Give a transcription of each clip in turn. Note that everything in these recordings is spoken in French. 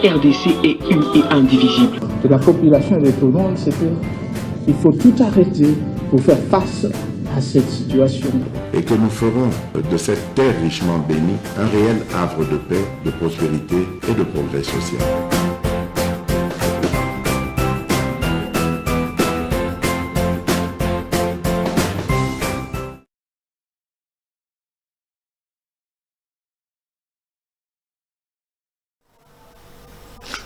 RDC est une et indivisible. De la population et de tout le monde, c'est qu'il faut tout arrêter pour faire face à cette situation. Et que nous ferons de cette terre richement bénie un réel havre de paix, de prospérité et de progrès social.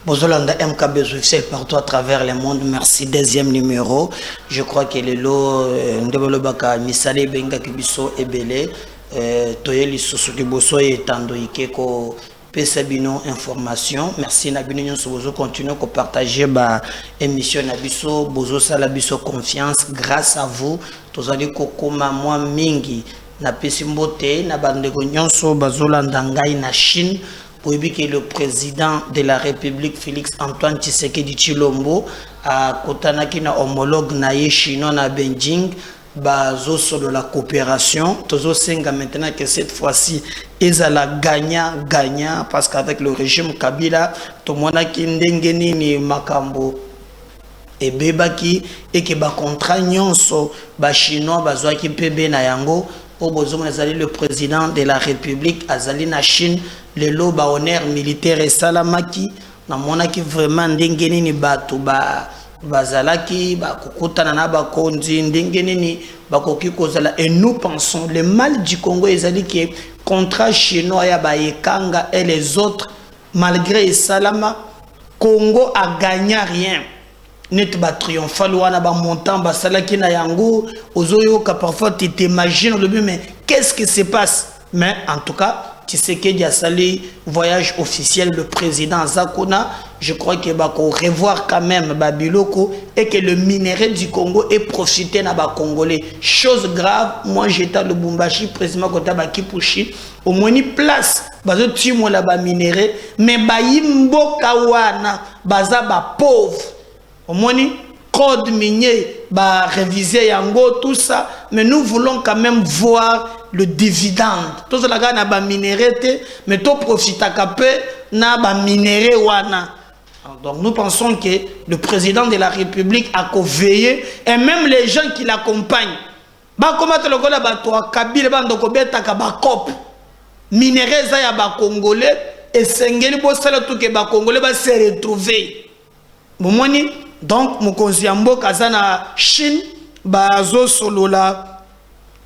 Bozolanda MKB officiel partout à travers le monde. Merci. Deuxième numéro. Je crois que le lot Ndebelobaka Misale Benga Kibiso Ebele Toyeli Sosuki Boso et Tando Ikeko Pesabino information. Merci Nabino Bozo continue à partager ba émission Nabiso Bozo Salabiso confiance grâce à vous. Tozali kokoma moi mingi na pesimbote na bandeko nyonso bazolanda ngai na Chine. Que le président de la République Félix Antoine Tshisekedi Tshilombo a kotanaki na homologue na chinois na Beijing bazo solo la coopération tozo senga maintenant que cette fois-ci ezala gagnant parce qu'avec le régime Kabila to mona ki ndenge nini makambo et bebaki et que ba contrat nyonso ba chinois bazwaki pebe na yango. Le président de la République Azali na Chine le loba honneur militaire et salamaki na monaki vraiment ndengeni ni batu bazalaki ba kokutana na ba konzi ndengeni ni bakoki kozala et nous pensons le mal du Congo ezali que contrat chinois ya ba ekanga et les autres malgré salama Congo a gagné rien. Net ba triomphal wana ba montant ba salaki na yango ozoyo ka parfois tu t'imagines le but mais qu'est-ce qui se passe mais en tout cas Tshisekedi a sali voyage officiel le président Zakona je crois que va revoir quand même Babiloko et que le minerai du Congo est profité na ba congolais chose grave moi j'étais à Lubumbashi président Kota ba Kipushi au moins une place bazo timo la ba minerai mais ba yimbo kawana baza ba pauvre au moins code minier bah réviser yango tout ça mais nous voulons quand même voir le dividende tout ça là na ba minéralité mais to profita capé na ba minéré wana donc nous pensons que le président de la République a veillé et même les gens qui l'accompagnent ba combattre le gola ba to Kabila ba ndoko beta ka ba cop minéré za ya ba congolais et sengeli bo sala tout que ba congolais ba se retrouver momoni. Donc, Mokonzi Ambo Kazana Chine, Bazo Solola,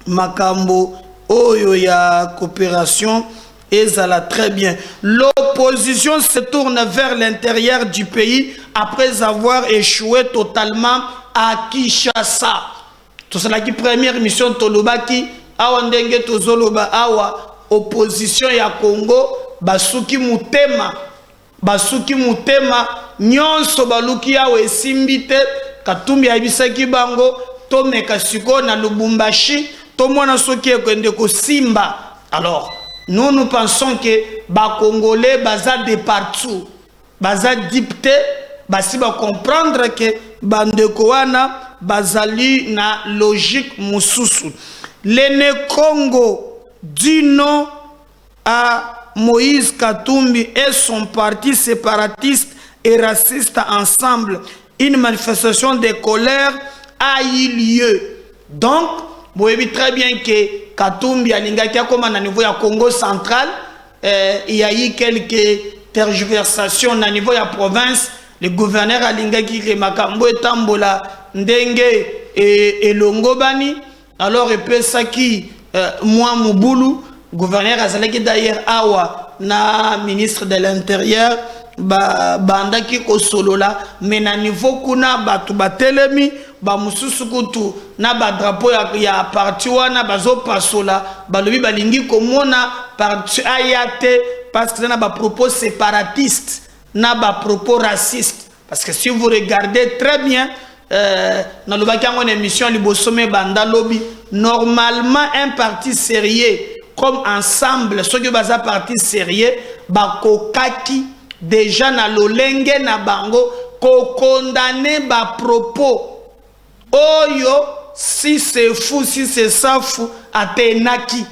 Makambo, Oyo ya coopération, et ça l'a très bien. L'opposition se tourne vers l'intérieur du pays après avoir échoué totalement à Kinshasa. Tout cela qui première mission Tolobaki, Awandenge Tozoloba Awa, opposition ya Congo, Basuki Mutema. Basuki Mutema nyonso baluki yawe simbite Katumbi abisaki bango to meka siko na Lubumbashi to mwana soki ekende ko simba. Alors nous pensons que ba congolais baza de partout baza dipté basi ba comprendre que bandeko wana bazali na logique mususu l'ene Congo du nom à Moïse Katumbi et son parti séparatiste et raciste ensemble, une manifestation de colère a eu lieu. Donc, vous voyez très bien que Katumbi a comme à niveau du Congo central, il y a eu quelques tergiversations au niveau de la province. Le gouverneur a dit que Makambo et Tambola, Ndenge et Longobani, alors il peut s'acquis moi Mouboulou. Gouverneur Azalaki d'ailleurs Awa na ministre de l'Intérieur bandaki ko solola mais na niveau kuna batu batelemi ba mususu kutu na ba drapeau ya parti wana bazo pasola balobi balingi komona parti ayate parce que na ba propos séparatistes na ba propos racistes parce que si vous regardez très bien dans le émission libosome banda lobby normalement un parti sérieux comme ensemble, ceux qui sont partis sérieux, bakokaki déjà na lolenge na bango ko condamner ba propos. Oyo si c'est fou, si c'est ça fou, atenaki.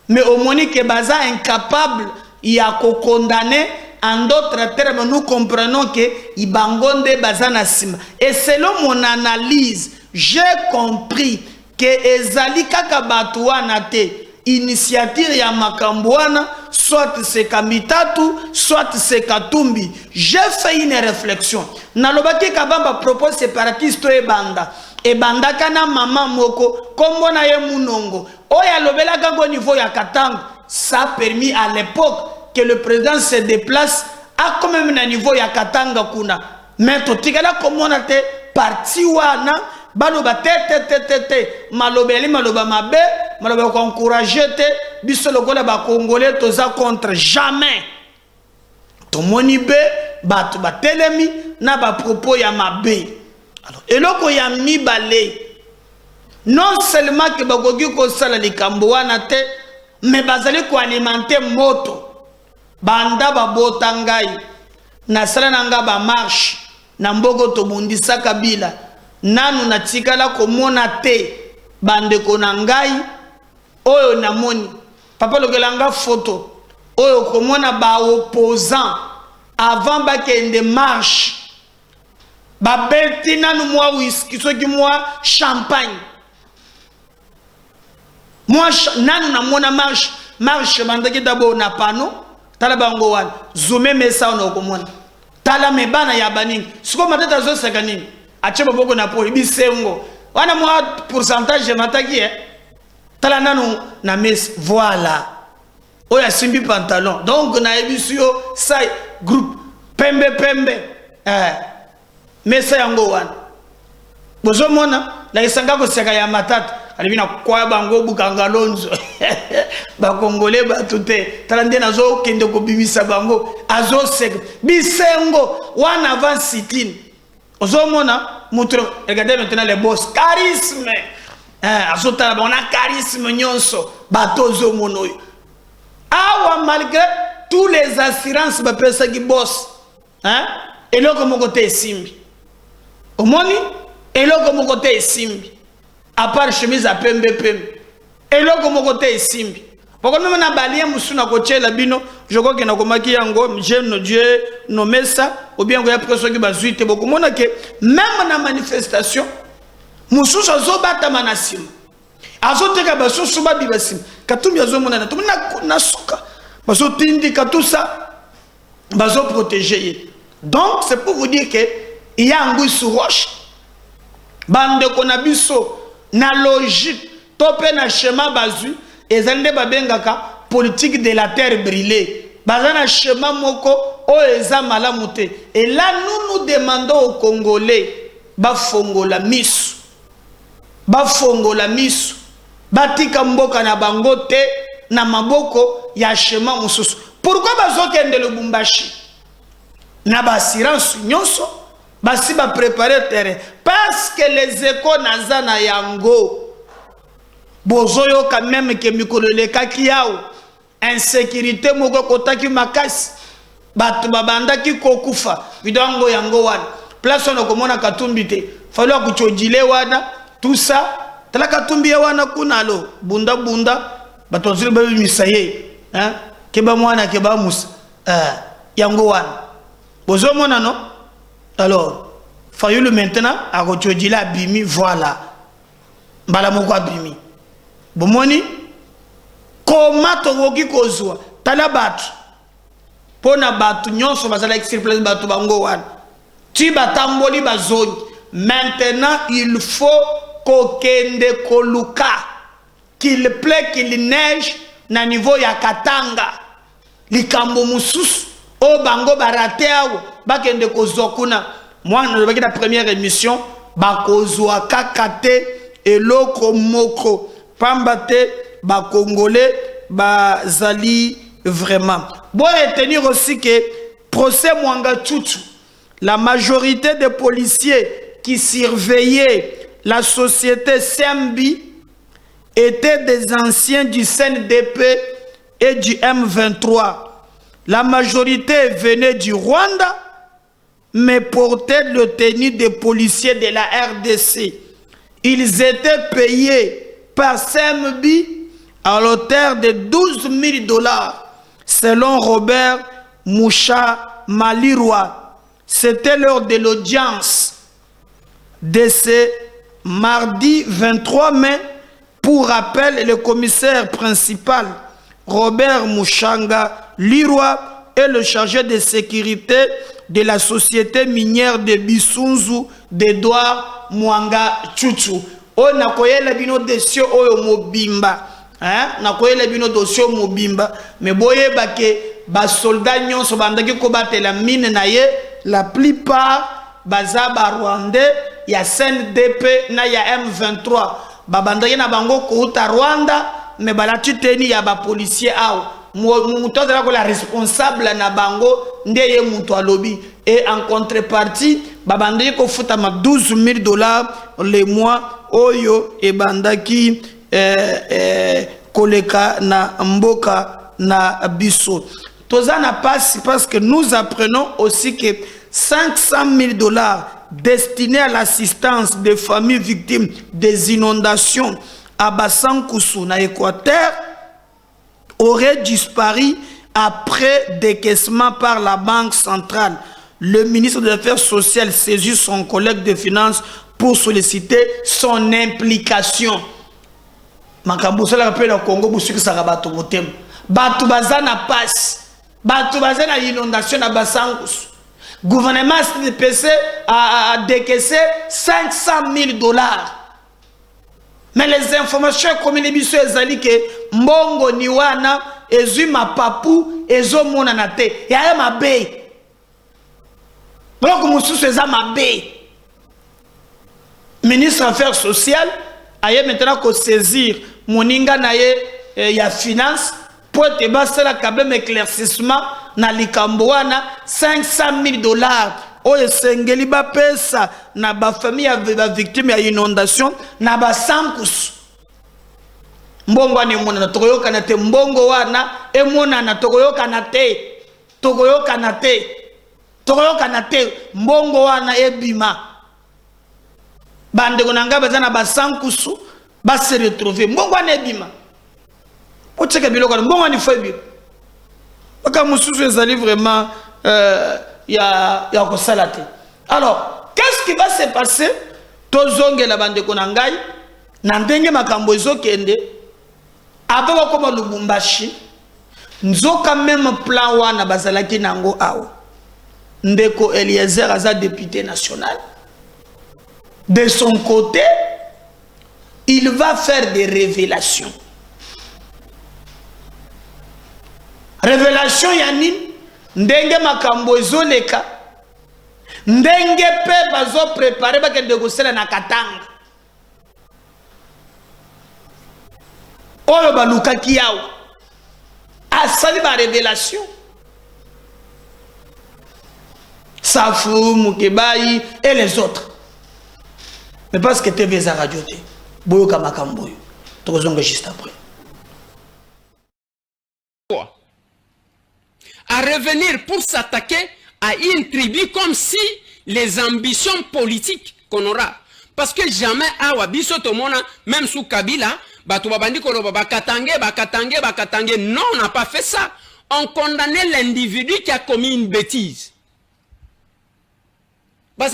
Mais au moins que baza incapable, il y a ko condamner en d'autres termes, nous comprenons que Ibangonde Bazana Sima. Et selon mon analyse, j'ai compris que Ezali Kakabatuana te initiative ya Makambouana, soit c'est Kamitatu, soit c'est Katumbi. J'ai fait une réflexion. Nalobaki Kabamba propose séparatiste et banda. Et banda kana mama moko, kombo na ye munongo. Oya lobela gango niveau ya Katanga. Ça a permis à l'époque que le président se déplace à quand même un niveau ya Katanga kuna. Mais tout tigala comme on a été parti wana baloba te malobeli maloba mabe maloba ko encourager te biso lokola ba congolais toza contre jamais. Tomoni be batu batelemi na ba propos ya mabe. Alors eloko ya mibale non seulement que bagogi ko sala likambo wana te mais bazali ko alimenter moto banda babota ngai na sala nanga ba marche na mbogo to bundisa kabila nanu na tikala komona te bandeko na ngai oyo namoni papa logelanga photo oyo komona ba opposant avant ba kende marche ba beti nanu mwa whisky soki mwa champagne moi nanu na mona marche bandaki d'abord na pano tala bango wana zoome mesa ona okomona tala mebana ya baningi siko matata zo seka nini acheba boko na poli bisengo wana mwa pourcentage mataki tala nanu na mesa voilà oya simbi pantalon donc na ebisio sai groupe pembe mesa yango wana bozo mona la isanga ko seka ya matata alibina kwa bango bukangalonzo ba congolais ba tuté talande nazo kende ko bimisa bango azo sek bisengo wana avant sitine ozo mona mutro regardez maintenant les boss charisme azo tala ba on a charisme nyonso batozo monoyo awa malgré tous les assurances ba pesa ki boss et là comme côté simbi omoni et là comme côté simbi à part chemise à pembe. Et là, comme côté simbi. Pourquoi même na balien musuna koche la bino, je crois que na komaki yango, j'aime Dieu nommer ça, ou bien qu'il y a personne qui va zuite beaucoup. Mona que même na manifestation, mususa zo bata manasim. Azo teka baso suba bibasim. Katumbi azo mona na tumna na suka. Baso tindi katusa baso protéger. Donc c'est pour vous dire que il y a un goût sur roche. Bande konabiso na logique topé na schéma bazu ezande babengaka politique de la terre brûlée bazana schéma moko o eza malamu te et là nous demandons aux Congolais bafongola misu batika mboka na bango te na maboko ya schéma mususu. Pourquoi bazokende Lubumbashi na ba assurance nyonso basi ba préparer terrain parce que les échos nazana yango bozoyo quand même que mikolele kakiao insécurité moko kotaki makasi batu babanda ki kokufa vidongo yango wana place on komona Katumbi te fallo kuchojile wana tout ça tala Katumbi wana kunalo bunda batu zile babi misaye keba mwana keba musa yango wana bozo mona no. Alors, Fayoulou maintenant a retrouvé la bimi, voilà. Balamoko bimi. Bomoni, comment tu kozwa? Tala batu. Pona batu nyonso bazala expliquer batu bango wan. Tu batamboli bazoni. Maintenant, il faut kokende koluka. Qu'il plaît, qu'il neige na niveau ya Katanga. Likambo mususu. O bango barateawo bakende kozokuna moi na la première émission bakozwa kakate eloko moko pambate ba congolais bazali vraiment bon retenir aussi que procès Mwanga Tchoutou la majorité des policiers qui surveillaient la société Sembi étaient des anciens du CNDP et du M23. La majorité venait du Rwanda, mais portait le tenue des policiers de la RDC. Ils étaient payés par Sembi à l'auteur de $12 000, selon Robert Moucha Malirwa. C'était lors de l'audience de ce mardi 23 mai. Pour rappel, le commissaire principal Robert Mouchanga Lirwa est le chargé de sécurité de la société minière de Bisunzu d'Edouard Mwanga Chuchu. On a koyé bino dossier oyo mobimba. Nakoyele bino dossier mobimba. Mais boye bake ba soldats nyonso bandaki ko batela mine na ye, la plupart baza ba Rwandais ya CNDP na ya M23. Babandaki na bango kouta Rwanda, mais balati teni ya ba policier awo. Muto zala ko la responsable na bango ndeye muto alobi. Et en contrepartie, babandaki ko futa ma $12,000 le mois oyo e bandaki koleka na mboka na biso. Tozana passe parce que nous apprenons aussi que $500,000 destinés à l'assistance des familles victimes des inondations à Bassankusu, na Équateur, auraient disparu après décaissement par la Banque centrale. Le ministre des Affaires sociales saisit son collègue de finances pour solliciter son implication. Makambusala rappelle au Congo, Boussik Sarabato Motem. Batu bazana passe. Batu bazana inondation à Bassankusu. Gouvernement SDPC a décaissé $500,000. Mais les informations communiquées ezali que mbongo niwana ezui mapapu ezo mona na te. Ya mabe. Donc mususu eza mabe. Ministre des Affaires sociales a maintenant qu'on saisir moninga naye ya finance pour te basser la kabem éclaircissement na likamboana $500,000 oyo sengeli ba pesa na ba famille ya victime ya inondation na ba Sankusu. Mbongo ani mona na tokoyoka na te mbongo wana emona na tokoyoka na te tokoyoka na te tokoyoka na te mbongo wana ebima bande konanga bazana ba Sankusu ba se retrouver mbongo wana ebima ocheka biloko mbongo ani febi baka mususu ezali vraiment ya kosalate. Alors qu'est-ce qui va se passer tozonge la bande konangai na ndenge makambo ezokende avant comme Lubumbashi nzoka même plan wana bazalaki nango awo ndeko Eliezer aza député national. De son côté il va faire des révélations. Révélation yanine ndenge makambo ezoleka ndenge pe bazo préparer bakende kosala na Katanga oyo balukaki yawo asali ba révélation Safou Mukebai et les autres. Mais parce que TV za radio te boyoka makambo yo tozonga juste après. À revenir pour s'attaquer à une tribu comme si les ambitions politiques qu'on aura. Parce que jamais à Wabiso Tomona, même sous Kabila, non, on n'a pas fait ça. On condamnait l'individu qui a commis une bêtise. Mais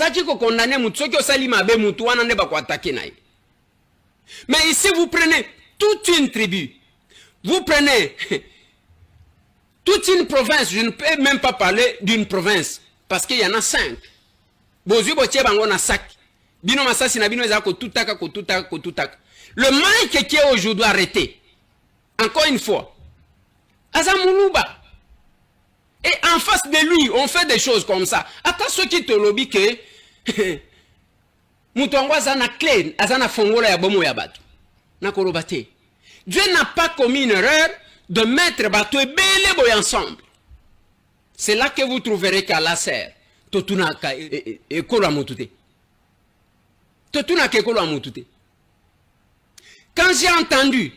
ici vous prenez toute une tribu, vous prenez toute une province, je ne peux même pas parler d'une province, parce qu'il y en a 5. Le Mike qui est aujourd'hui arrêté, encore une fois, Azamoulouba. Et en face de lui, on fait des choses comme ça. Attends ceux qui te lobby que Moutongwa Zana clé, Azana Fongola Yabomo Yabatu. Nakorobate. Dieu n'a pas commis une erreur de mettre bateau et belé boy ensemble. C'est là que vous trouverez qu'à la serre, Totuna et Kola Moutute. Totuna ke Kola Moutute. Quand j'ai entendu,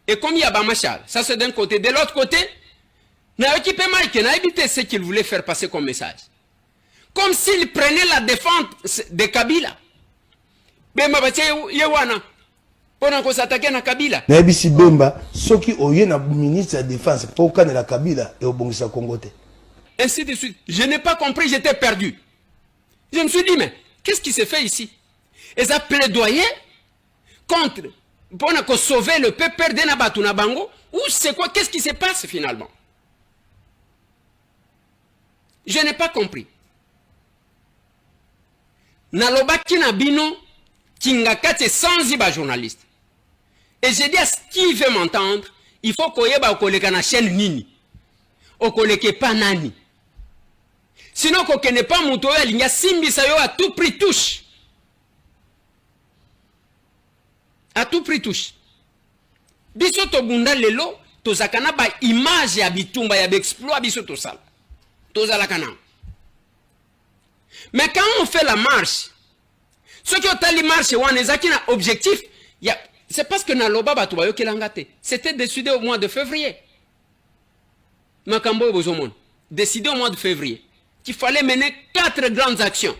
et comme il y a Bamachal, ça c'est d'un côté, de l'autre côté, n'a équipé Mike, n'a évité ce qu'il voulait faire passer comme message. Comme s'il prenait la défense de Kabila. Bemba batie yewana. Pona ko s'attaquer na Kabila. Na ebisi Bemba, soki oye na ministre de la défense pour kana la Kabila et obongisa Congo te. ainsi de suite. Je n'ai pas compris, j'étais perdu. Je me suis dit, mais qu'est-ce qui s'est fait ici? Et ça plaidoyait contre, pour sauver le peuple de Nabatuna Bango, ou c'est quoi? Qu'est-ce qui se passe finalement? Je n'ai pas compris. Nalobaki Nabino, Kingakate sans iba journaliste. Et j'ai dit à ce qui veut m'entendre, il faut qu'on y ait na chaîne Nini. On ne pas Nani. Sinon, qu'on ne pas mon toya, il y a Simbisayo à tout prix touche. À tout prix touche. Biso to bunda lelo, to zakana ba image ya bitumba ya exploit biso to sal. To zalakana. Mais quand on fait la marche, ceux qui ont tali marche, on a objectif, c'est parce que Naloba Batubayo Kelangate. C'était décidé au mois de février. Makambo Bozomon. Décidé au mois de février. Qu'il fallait mener 4 grandes actions.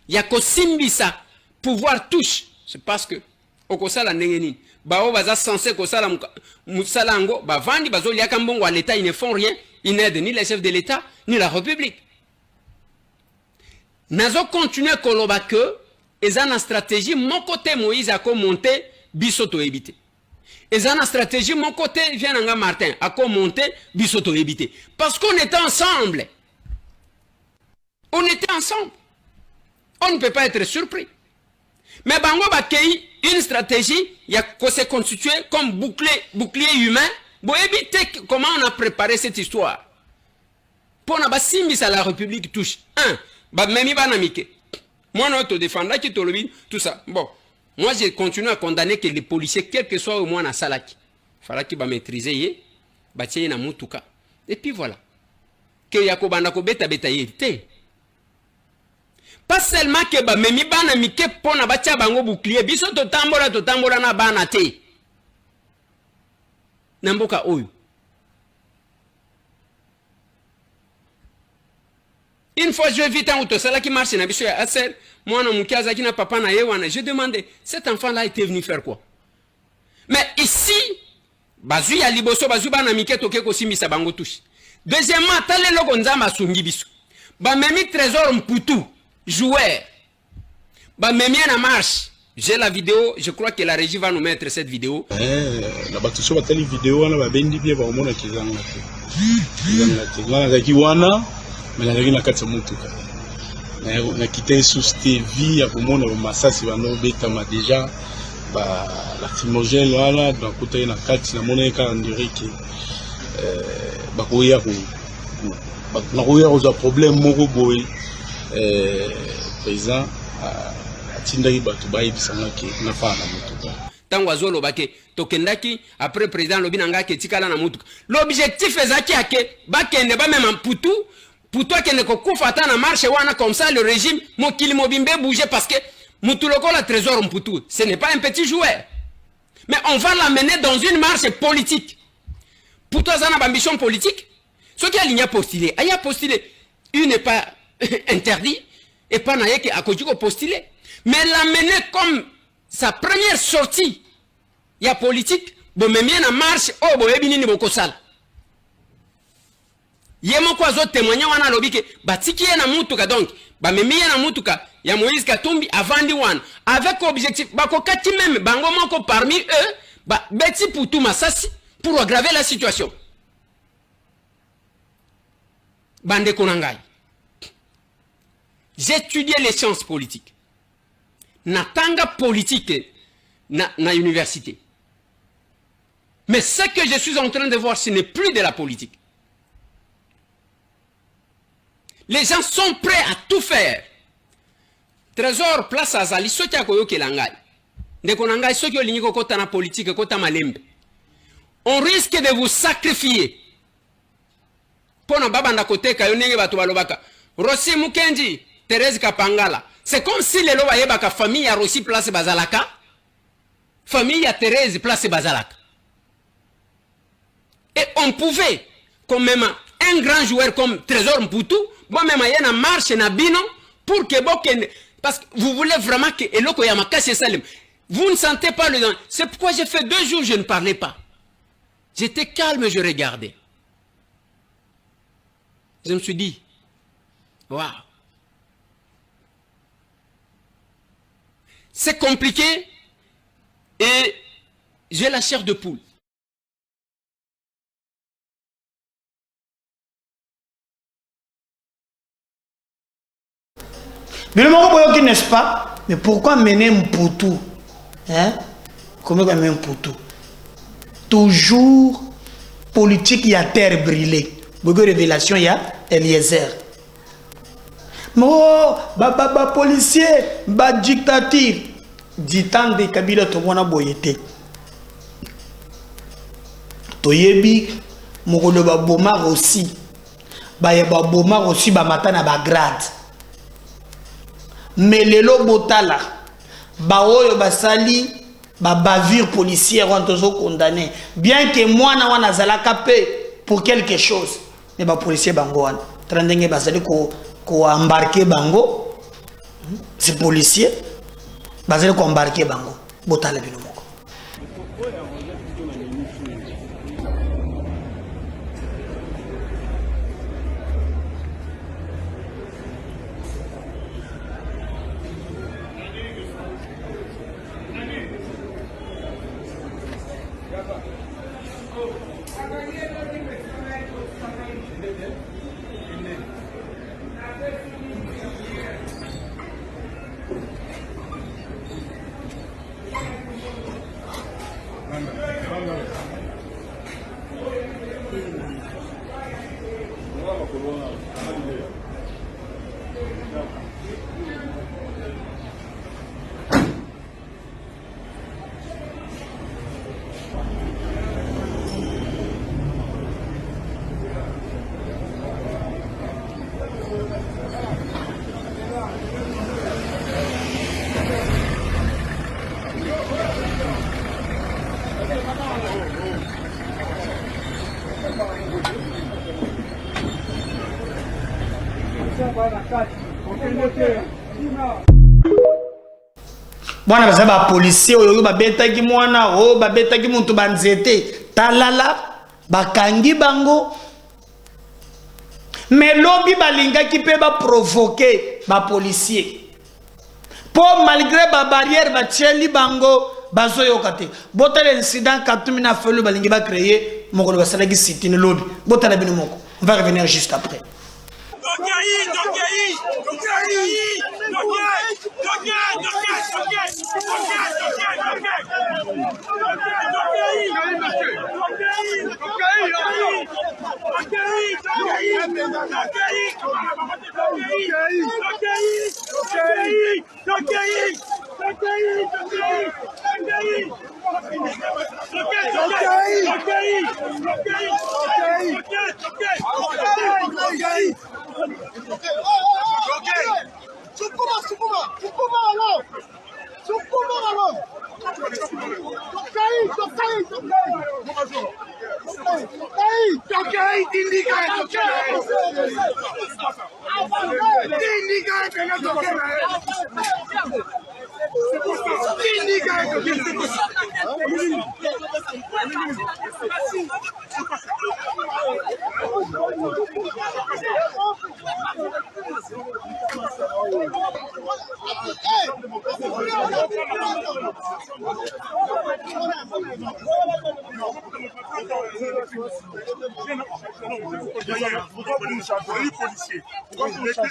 Il y a que Simbisa, pouvoir touche. C'est parce que, au Kosala Nengenin, Bao Baza censé Kosala Moussalango, Bavandi, Bazo Liakambongo à l'État, ils ne font rien. Ils n'aident ni les chefs de l'État, ni la République. Nazo continue Koloba que, et ça, la stratégie, mon côté Moïse a monté, Bisoto éviter. Et ça, la stratégie, mon côté, vient Nanga Martin, a monté, Bisoto éviter. Parce qu'on était ensemble. On était ensemble. On ne peut pas être surpris. Mais Bango Bakei, une stratégie, il y a qu'on s'est constitué comme bouclier humain, pour éviter comment on a préparé cette histoire. Pour n'a pas si à la République touche. Même Banamike. Moi, notre défendant qui tout ça. Bon, moi, j'ai continué à condamner que les policiers, quel que soit au moins à Salaki, il fallait qu'ils maîtriser, bâtir na mutuka. Et puis voilà. Que Yakobana Kobeta Betaïté. Pas seulement que Memi Banamike pour na batia bango bouclier, biso to tambola na banate. Namboka Oyo. Une fois, je vis en auto, c'est là qui marche, moi, je demandais, cet enfant-là était venu faire quoi? Mais ici, Bazu ya liboso, Bazu banamike toke kosimi sa bango touche. Deuxièmement, tale lo gonzama sungi biso. Ba memi trésor mputu, joueur. Ba memi na marche. J'ai la vidéo, je crois que la régie va nous mettre cette vidéo. La batuso ba tali vidéo wana ba bendi bien ba omona kizanga te. Kizanga te. Ngana zaki wana mais la règle na kati mutuka na quitté sous vie ya komona ba masasi bano betama déjà ba lacrymogène wala donc côté na kati na mona ka ndire ki ba koya ko na koya ko problème moko boy président atindaki batu bayibisanga ke na fa na mutuka tango azolo bake tokendaki après président lobinanga ke tikala na mutuka l'objectif ezaki ake bakende ba même en putu. Pour toi qui ne peut na marche wana comme ça le régime mokili mobimbe bouger parce que mutuloko la trésor mputu ce n'est pas un petit joueur mais on va l'amener dans une marche politique. Pour toi ça n'a pas ambition politique. Ce qui a ligné postulé aya postulé il n'est pas interdit et pas naye que akojiko postulé mais l'amener comme sa première sortie il y a politique bon même na marche oh bo ebini ni bokosala. Yemo kwa zo témoigner wana lobike batiki na mutuka donc ba memiye na mutuka ya Moïse Katumbi avandi wana avec objectif bakokati même bango moko parmi eux ba beti putu masasi pour aggraver la situation. Bande konangai. J'ai étudié les sciences politiques. Natanga politique na université. Mais ce que je suis en train de voir ce n'est plus de la politique. Les gens sont prêts à tout faire. Trésor place à Zali, ce qui a koyo kelangai. De konangai, ce qui a ligné kota na politique, kota malembe. On risque de vous sacrifier. Pona babanda kote kayonenge batu balobaka. Rossi Mukenji, Thérèse Kapangala. C'est comme si les loba yebaka famille a Rossi place Bazalaka. Famille a Thérèse place Bazalaka. Et on pouvait, comme même un grand joueur comme Trésor Mputu, bon même il y a une marche na bino pour que parce que vous voulez vraiment que eloko ya makasi salem. Vous ne sentez pas le danger. C'est pourquoi j'ai fait 2 jours je ne parlais pas. J'étais calme, je regardais. Je me suis dit, waouh. C'est compliqué et j'ai la chair de poule. Mais le Maroc, n'est-ce pas? Mais pourquoi mener Mpoutou? Hein? Comment mener Mpoutou? Toujours politique, il y a terre brûlée. Beaucoup de révélations, il y a Eliezer. Mais oh, policier, dictature. Dit-on de Kabila, tout le monde a boyété. Toyebi, Mokolo Bomar aussi. Bomar aussi, Matana Bagrad. Mais les lobotala, baoyo basali, bavure policière, on toujours condamné. Bien que moi, na nazala capé pour quelque chose, mais ba policier bango, trandenge basali ko embarquer bango, c'est policier, basali ko embarquer bango, botala bino moko. Bwana baza ba policier oyo babetaki mwana o babetaki muntu banzete talala bakangi bango mais lobi balingaki pe ba provoquer ba policier pour malgré ba barrière ba tieli bango bazoyoka te botala incident katumina felu balingi ba créer mokolo basalaki sitine lobi botala bino moko on va revenir juste après.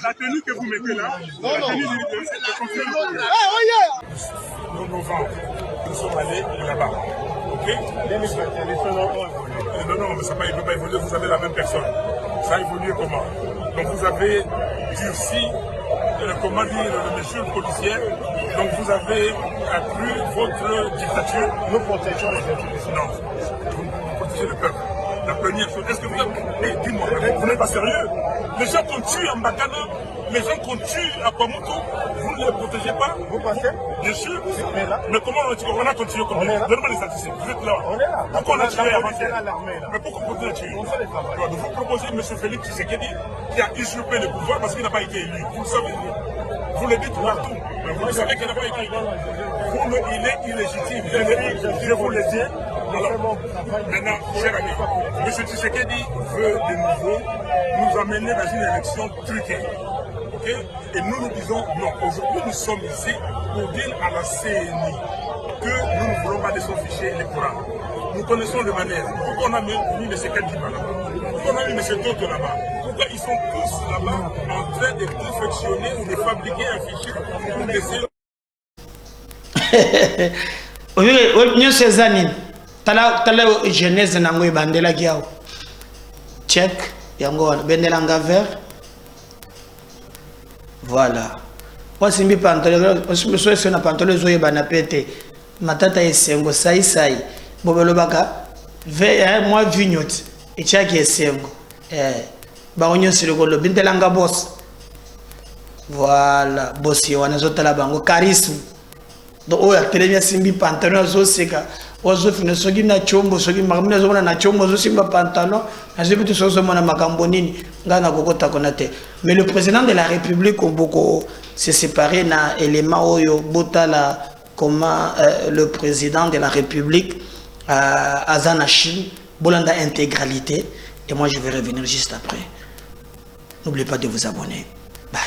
La tenue que vous mettez là, la tenue de novembre, nous sommes allés là-bas. Ok? Non, mais ça ne peut pas évoluer, vous avez la même personne. Ça a évolué comment? Donc vous avez durci, comment dire, le monsieur le policier, donc vous avez accru votre dictature. Nous protégeons les institutions. Non, vous protégez le peuple. La première chose, est-ce que vous avez... dis-moi, vous n'êtes pas sérieux? Les gens qu'on tue en Bakana, les gens qu'on tue à Kwamoto, vous ne les protégez pas? Vous pensez? Bien sûr. Mais comment on a continué comme ça? Donnez-moi les statistiques. Vous êtes là. On est là. Pourquoi on a tué avant-hier? Mais pourquoi on continue à tuer? Vous proposez M. Félix Tshisekedi qui a usurpé le pouvoir parce qu'il n'a pas été élu. Vous le savez. Vous le dites partout. Mais vous savez qu'il n'a pas été élu. Il est illégitime. Je vous le dis. Alors, maintenant, cher ami, M. Tshisekedi veut de nouveau nous amener dans une élection truquée. Okay? Et nous nous disons non. Aujourd'hui, nous sommes ici pour dire à la CNI que nous ne voulons pas de son fichier électoral. Nous connaissons le manège. Pourquoi on a mis M. Kadiba là-bas? Pourquoi on a mis M. Toto là-bas? Pourquoi ils sont tous là-bas en train de confectionner ou de fabriquer un fichier pour laisser... Nous ces années, tala jeunesse nango ibandela kiao. Check, yango bendela nga vert. Voilà. Moi simbi pantalon, monsieur c'est na pantalon zoye bana pete. Matata esengo sai sai. Bobelo baka moi vignot. Et check esengo. Ba onyo siriko lo bendela nga boss. Voilà, boss yo wanazotala bango charisme. Donc oya telenya simbi pantalon zo seka. Ozo fina sogi na chombo sogi makamina zo na chombo zo simba pantalon. Azebitu sozo mona makambo nini ngana kokota konate. Mais le président de la République Oboko s'est séparé na élément oyo botala comment le président de la République Azana Chine bolanda intégralité et moi je vais revenir juste après. N'oubliez pas de vous abonner. Bye.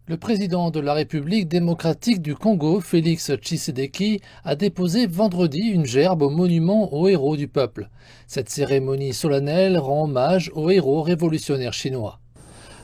Le président de la République démocratique du Congo, Félix Tshisekedi, a déposé vendredi une gerbe au monument aux héros du peuple. Cette cérémonie solennelle rend hommage aux héros révolutionnaires chinois.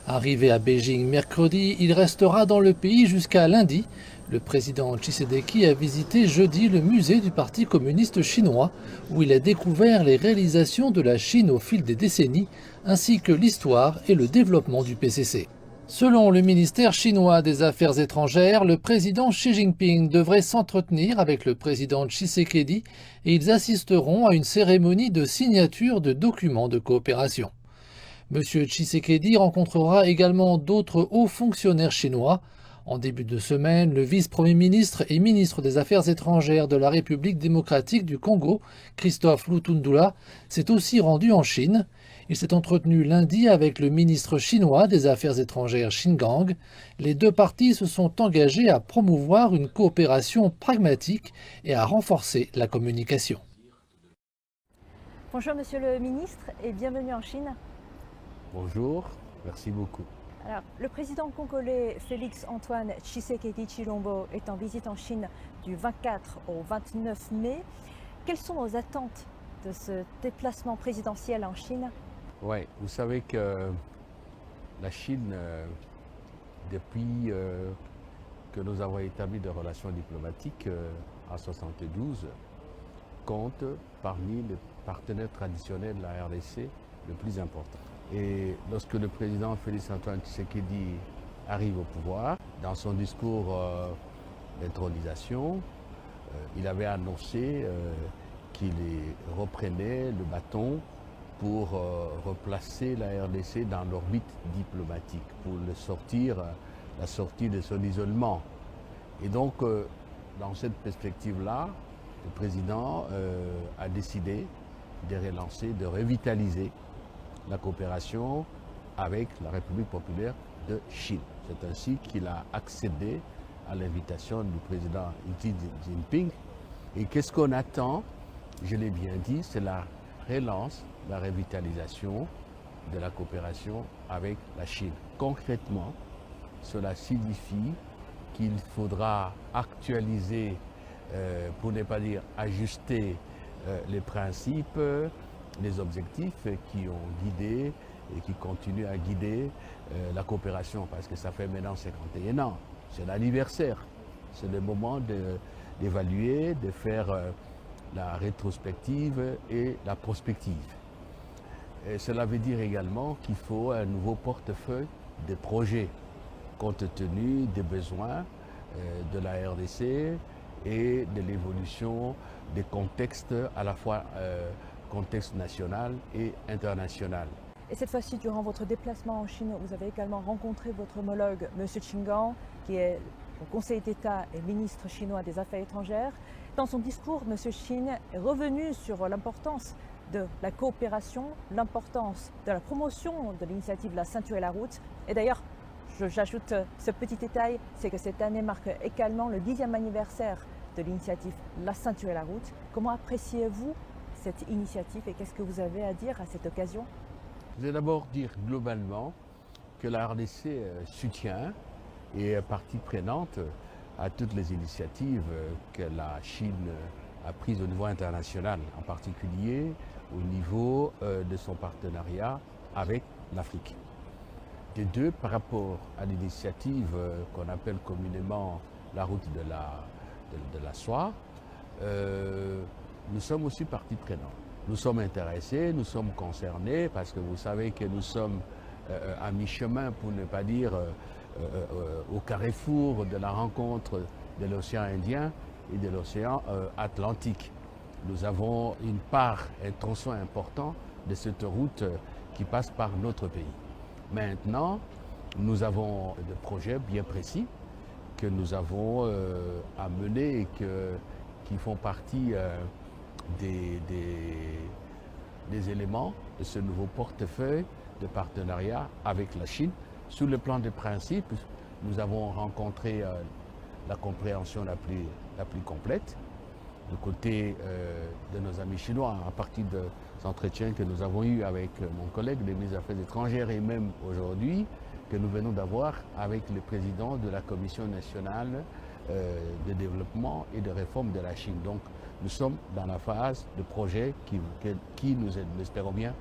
Arrivé à Beijing mercredi, il restera dans le pays jusqu'à lundi. Le président Tshisekedi a visité jeudi le musée du Parti communiste chinois, où il a découvert les réalisations de la Chine au fil des décennies, ainsi que l'histoire et le développement du PCC. Selon le ministère chinois des Affaires étrangères, le président Xi Jinping devrait s'entretenir avec le président Tshisekedi et ils assisteront à une cérémonie de signature de documents de coopération. M. Tshisekedi rencontrera également d'autres hauts fonctionnaires chinois. En début de semaine, le vice-premier ministre et ministre des Affaires étrangères de la République démocratique du Congo, Christophe Lutundula, s'est aussi rendu en Chine. Il s'est entretenu lundi avec le ministre chinois des Affaires étrangères Qin Gang. Les deux parties se sont engagées à promouvoir une coopération pragmatique et à renforcer la communication. Bonjour Monsieur le ministre et bienvenue en Chine. Bonjour, merci beaucoup. Alors, le président congolais Félix Antoine Tshisekedi Tshilombo est en visite en Chine du 24 au 29 mai. Quelles sont vos attentes de ce déplacement présidentiel en Chine? Oui, vous savez que la Chine, depuis que nous avons établi des relations diplomatiques en 1972, compte parmi les partenaires traditionnels de la RDC le plus important. Et lorsque le président Félix Antoine Tshisekedi arrive au pouvoir, dans son discours d'intronisation, il avait annoncé qu'il reprenait le bâton pour replacer la RDC dans l'orbite diplomatique, pour la sortie de son isolement. Et donc, dans cette perspective-là, le président a décidé de relancer, de revitaliser la coopération avec la République populaire de Chine. C'est ainsi qu'il a accédé à l'invitation du président Xi Jinping. Et qu'est-ce qu'on attend? Je l'ai bien dit, c'est la relance, la revitalisation de la coopération avec la Chine. Concrètement, cela signifie qu'il faudra actualiser, pour ne pas dire ajuster, les principes, les objectifs qui ont guidé et qui continuent à guider la coopération, parce que ça fait maintenant 51 ans. C'est l'anniversaire, c'est le moment d'évaluer, de faire la rétrospective et la prospective. Et cela veut dire également qu'il faut un nouveau portefeuille de projets, compte tenu des besoins de la RDC et de l'évolution des contextes, à la fois contexte national et international. Et cette fois-ci, durant votre déplacement en Chine, vous avez également rencontré votre homologue, M. Qin Gang, qui est au Conseil d'État et ministre chinois des Affaires étrangères. Dans son discours, M. Qin est revenu sur l'importance de la coopération, l'importance de la promotion de l'initiative La Ceinture et la Route. Et d'ailleurs, j'ajoute ce petit détail, c'est que cette année marque également le 10e anniversaire de l'initiative La ceinture et la route. Comment appréciez-vous cette initiative et qu'est-ce que vous avez à dire à cette occasion? Je vais d'abord dire globalement que la RDC soutient et est partie prenante à toutes les initiatives que la Chine a prises au niveau international, en particulier au niveau de son partenariat avec l'Afrique. Des deux, par rapport à l'initiative qu'on appelle communément la route de la soie, nous sommes aussi partie prenante. Nous sommes intéressés, nous sommes concernés, parce que vous savez que nous sommes à mi-chemin, pour ne pas dire au carrefour de la rencontre de l'océan Indien et de l'océan Atlantique. Nous avons une part, un tronçon important de cette route qui passe par notre pays. Maintenant, nous avons des projets bien précis que nous avons à mener et qui font partie des éléments de ce nouveau portefeuille de partenariat avec la Chine. Sur le plan des principes, nous avons rencontré la compréhension la plus complète du côté de nos amis chinois à partir des entretiens que nous avons eus avec mon collègue des ministres des Affaires étrangères et même aujourd'hui que nous venons d'avoir avec le président de la Commission nationale de développement et de réforme de la Chine. Donc nous sommes dans la phase de projets qui nous espérons bien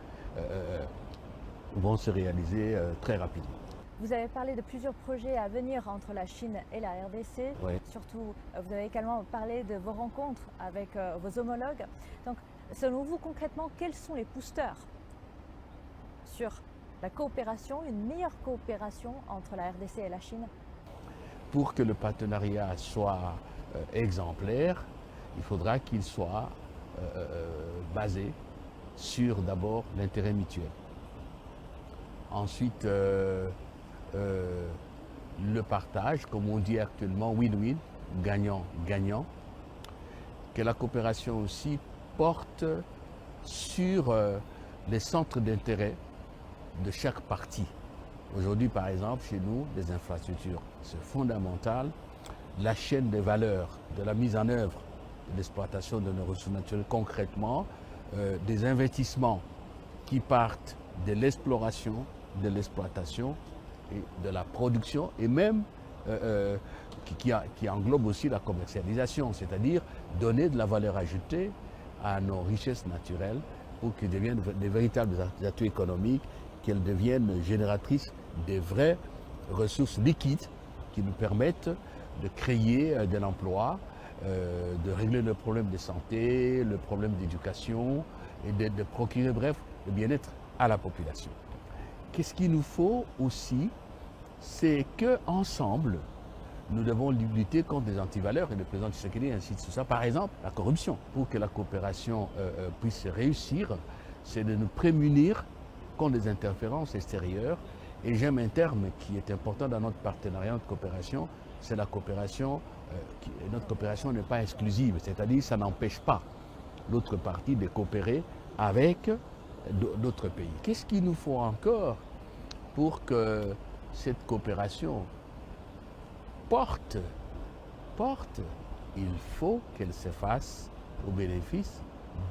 vont se réaliser très rapidement. Vous avez parlé de plusieurs projets à venir entre la Chine et la RDC. Oui. Surtout, vous avez également parlé de vos rencontres avec vos homologues. Donc, selon vous, concrètement, quels sont les boosters sur la coopération, une meilleure coopération entre la RDC et la Chine? Pour que le partenariat soit exemplaire, il faudra qu'il soit basé sur d'abord l'intérêt mutuel. Ensuite, le partage, comme on dit actuellement, win-win, gagnant-gagnant. Que la coopération aussi porte sur les centres d'intérêt de chaque partie. Aujourd'hui, par exemple, chez nous, les infrastructures, c'est fondamental. La chaîne des valeurs, de la mise en œuvre, de l'exploitation de nos ressources naturelles, concrètement, des investissements qui partent de l'exploration, de l'exploitation et de la production et même qui englobe aussi la commercialisation, c'est-à-dire donner de la valeur ajoutée à nos richesses naturelles pour qu'elles deviennent des véritables atouts économiques, qu'elles deviennent génératrices de vraies ressources liquides qui nous permettent de créer de l'emploi, de régler le problème de santé, le problème d'éducation et de procurer, bref, le bien-être à la population. Qu'est-ce qu'il nous faut aussi, c'est qu'ensemble, nous devons lutter contre des antivaleurs, et le président Tshisekedi incite sur ça. Par exemple, la corruption. Pour que la coopération puisse réussir, c'est de nous prémunir contre des interférences extérieures. Et j'aime un terme qui est important dans notre partenariat, notre coopération, c'est la coopération. Notre coopération n'est pas exclusive, c'est-à-dire ça n'empêche pas l'autre partie de coopérer avec d'autres pays. Qu'est-ce qu'il nous faut encore pour que cette coopération porte? Il faut qu'elle se fasse au bénéfice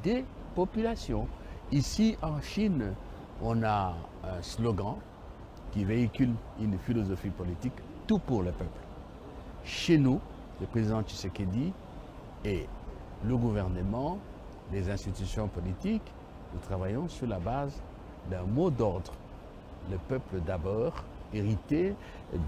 des populations. Ici, en Chine, on a un slogan qui véhicule une philosophie politique, tout pour le peuple. Chez nous, le président Tshisekedi et le gouvernement, les institutions politiques, nous travaillons sur la base d'un mot d'ordre. Le peuple d'abord, hérité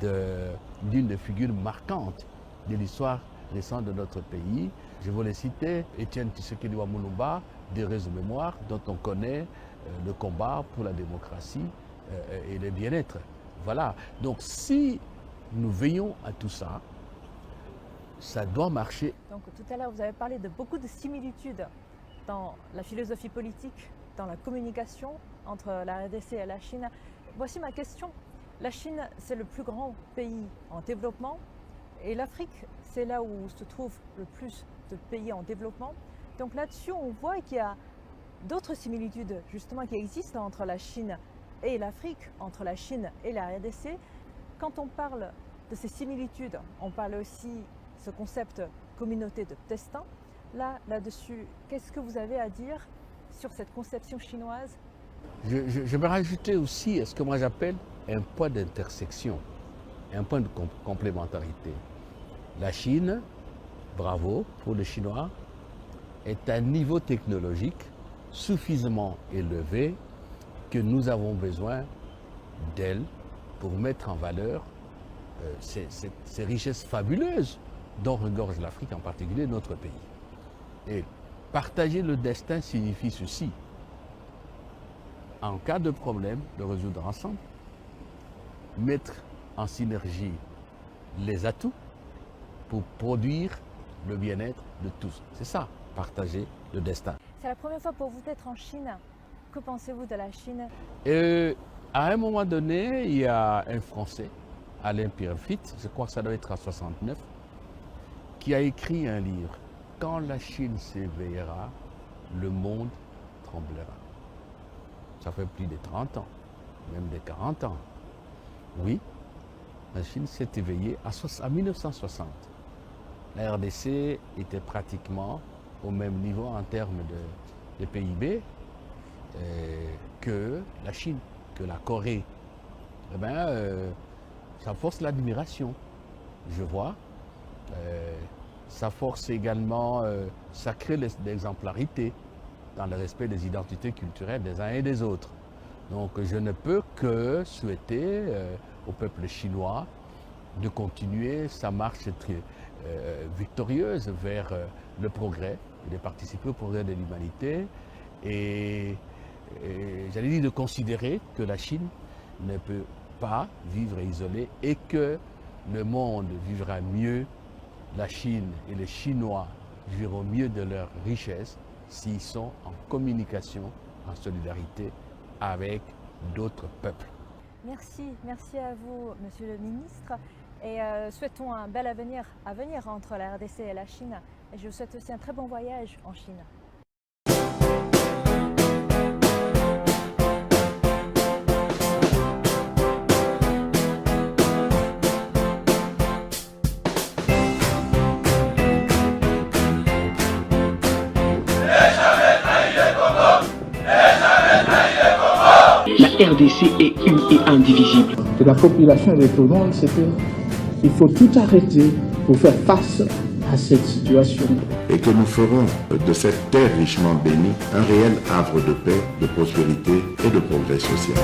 d'une des figures marquantes de l'histoire récente de notre pays. Je voulais citer Étienne Tshisekedi Wamulumba, d'heureuse mémoire, dont on connaît le combat pour la démocratie et le bien-être. Voilà. Donc si nous veillons à tout ça, ça doit marcher. Donc tout à l'heure, vous avez parlé de beaucoup de similitudes dans la philosophie politique, dans la communication entre la RDC et la Chine. Voici ma question. La Chine, c'est le plus grand pays en développement et l'Afrique, c'est là où se trouve le plus de pays en développement. Donc là-dessus, on voit qu'il y a d'autres similitudes justement qui existent entre la Chine et l'Afrique, entre la Chine et la RDC. Quand on parle de ces similitudes, on parle aussi de ce concept communauté de Testin. Là-dessus, qu'est-ce que vous avez à dire sur cette conception chinoise? Je vais rajouter aussi ce que moi j'appelle un point d'intersection, un point de complémentarité. La Chine, bravo pour les Chinois, est à un niveau technologique suffisamment élevé que nous avons besoin d'elle pour mettre en valeur ces richesses fabuleuses dont regorge l'Afrique, en particulier notre pays. Et partager le destin signifie ceci: en cas de problème, le résoudre ensemble, mettre en synergie les atouts pour produire le bien-être de tous. C'est ça, partager le destin. C'est la première fois pour vous d'être en Chine. Que pensez-vous de la Chine? À un moment donné, il y a un Français, Alain Pierrefitte, je crois que ça doit être en 69, qui a écrit un livre. Quand la Chine s'éveillera, le monde tremblera. Ça fait plus de 30 ans, même de 40 ans. Oui, la Chine s'est éveillée en 1960. La RDC était pratiquement au même niveau en termes de PIB que la Chine, que la Corée. Eh bien, ça force l'admiration, je vois. Ça force également, ça crée l'exemplarité dans le respect des identités culturelles des uns et des autres. Donc je ne peux que souhaiter au peuple chinois de continuer sa marche victorieuse vers le progrès, et de participer au progrès de l'humanité, et j'allais dire de considérer que la Chine ne peut pas vivre isolée et que le monde vivra mieux, la Chine et les Chinois vivront mieux de leur richesse s'ils sont en communication, en solidarité avec d'autres peuples. Merci à vous, Monsieur le Ministre, et souhaitons un bel avenir entre la RDC et la Chine. Et je vous souhaite aussi un très bon voyage en Chine. La RDC est une et indivisible. Et la population est répondante, c'est qu'il faut tout arrêter pour faire face à cette situation. Et que nous ferons de cette terre richement bénie un réel havre de paix, de prospérité et de progrès social.